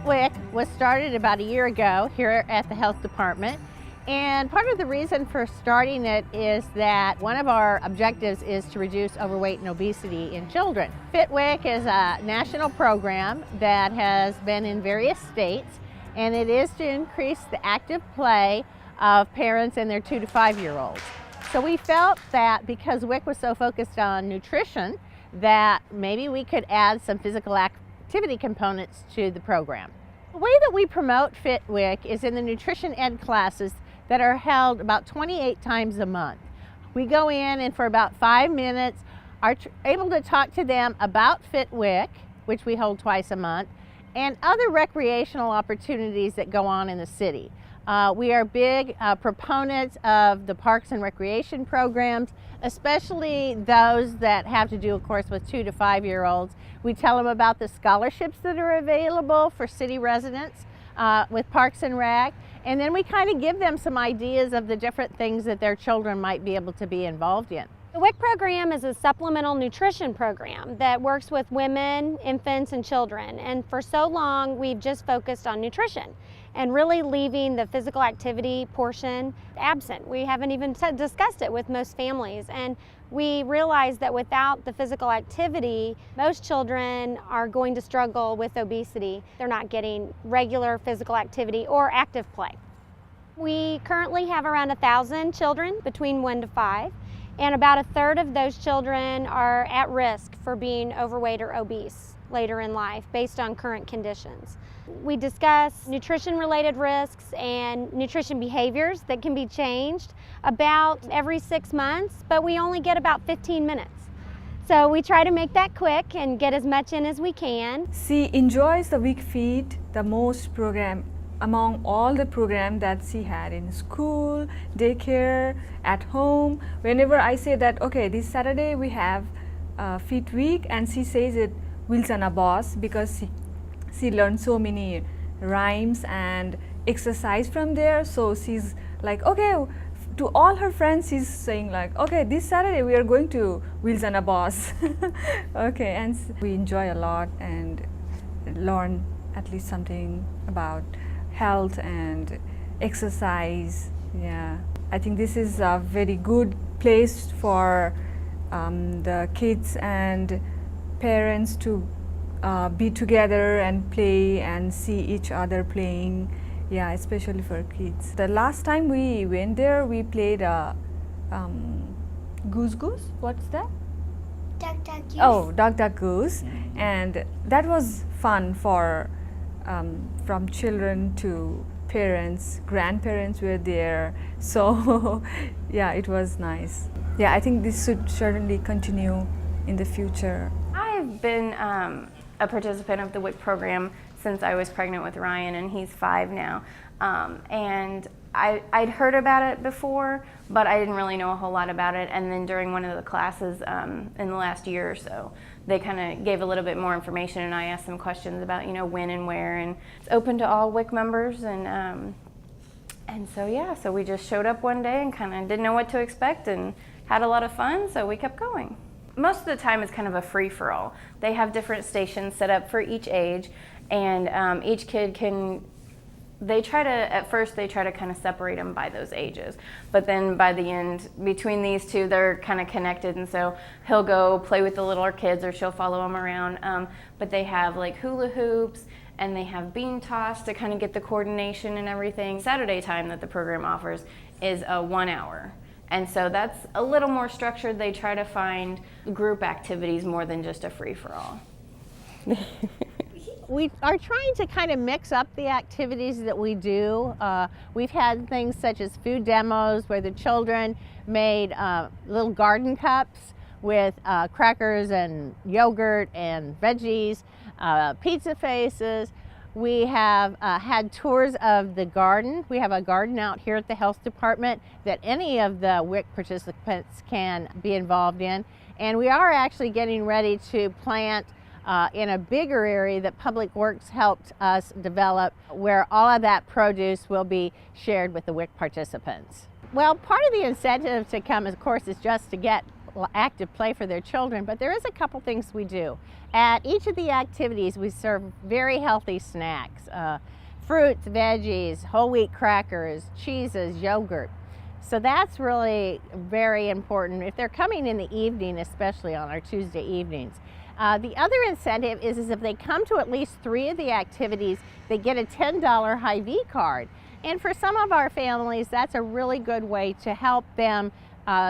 Fit WIC was started about a year ago here at the health department, and part of the reason for starting it is that one of our objectives is to reduce overweight and obesity in children. Fit WIC is a national program that has been in various states, and it is to increase the active play of parents and their 2 to 5-year-olds. So we felt that because WIC was so focused on nutrition, that maybe we could add some physical activity components to the program. The way that we promote Fit WIC is in the nutrition ed classes that are held about 28 times a month. We go in and for about 5 minutes are able to talk to them about Fit WIC, which we hold twice a month, and other recreational opportunities that go on in the city. We are big proponents of the parks and recreation programs, especially those that have to do, of course, with 2 to 5-year-olds. We tell them about the scholarships that are available for city residents with Parks and Rec, and then we kind of give them some ideas of the different things that their children might be able to be involved in. The WIC program is a supplemental nutrition program that works with women, infants, and children. And for so long, we've just focused on nutrition and really leaving the physical activity portion absent. We haven't even discussed it with most families. And we realize that without the physical activity, most children are going to struggle with obesity. They're not getting regular physical activity or active play. We currently have around 1,000 children between 1 to 5. And about a third of those children are at risk for being overweight or obese later in life based on current conditions. We discuss nutrition-related risks and nutrition behaviors that can be changed about every 6 months, but we only get about 15 minutes. So we try to make that quick and get as much in as we can. She enjoys the WIC Fit the most program among all the programs that she had in school, daycare, at home. Whenever I say that, okay, this Saturday we have Fit Week, and she says it wheels on a bus because she learned so many rhymes and exercise from there. So she's like, okay, to all her friends she's saying like, okay, this Saturday we are going to wheels on a bus. Okay, and we enjoy a lot and learn at least something about health and exercise. Yeah, I think this is a very good place for the kids and parents to be together and play and see each other playing. Yeah, especially for kids. The last time we went there, we played Goose Goose. What's that? Duck, duck, goose. Oh, Duck Duck Goose, and that was fun for from children to parents. Grandparents were there, so yeah, it was nice. Yeah, I think this should certainly continue in the future. I've been a participant of the WIC program since I was pregnant with Ryan, and he's 5 now. And I'd heard about it before, but I didn't really know a whole lot about it. And then during one of the classes in the last year or so, they kind of gave a little bit more information, and I asked some questions about, you know, when and where. And it's open to all WIC members, and so yeah, so we just showed up one day and kind of didn't know what to expect and had a lot of fun, so we kept going. Most of the time it's kind of a free-for-all. They have different stations set up for each age, and each kid can, at first they try to kind of separate them by those ages, but then by the end, between these two, they're kind of connected, and so he'll go play with the littler kids or she'll follow him around. But they have like hula hoops, and they have bean toss to kind of get the coordination and everything. Saturday time that the program offers is 1 hour. And so that's a little more structured. They try to find group activities more than just a free-for-all. We are trying to kind of mix up the activities that we do. We've had things such as food demos where the children made little garden cups with crackers and yogurt and veggies, pizza faces. We have had tours of the garden. We have a garden out here at the health department that any of the WIC participants can be involved in. And we are actually getting ready to plant in a bigger area that Public Works helped us develop, where all of that produce will be shared with the WIC participants. Well, part of the incentive to come, of course, is just to get active play for their children, but there is a couple things we do. At each of the activities, we serve very healthy snacks, fruits, veggies, whole wheat crackers, cheeses, yogurt. So that's really very important if they're coming in the evening, especially on our Tuesday evenings. The other incentive is if they come to at least 3 of the activities, they get a $10 Hy-Vee card. And for some of our families, that's a really good way to help them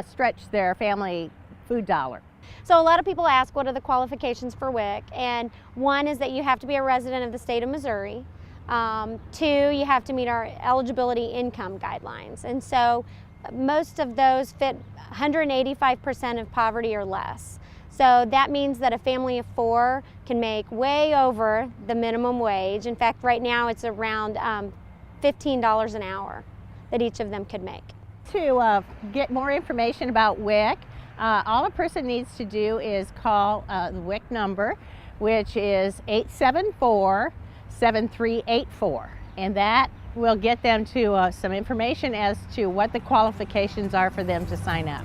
stretch their family food dollar. So a lot of people ask, what are the qualifications for WIC? And one is that you have to be a resident of the state of Missouri. 2, you have to meet our eligibility income guidelines. And so most of those fit 185% of poverty or less. So that means that a family of 4 can make way over the minimum wage. In fact, right now it's around $15 an hour that each of them could make. To get more information about WIC, all a person needs to do is call the Wic number, which is 874-7384, and that will get them to some information as to what the qualifications are for them to sign up.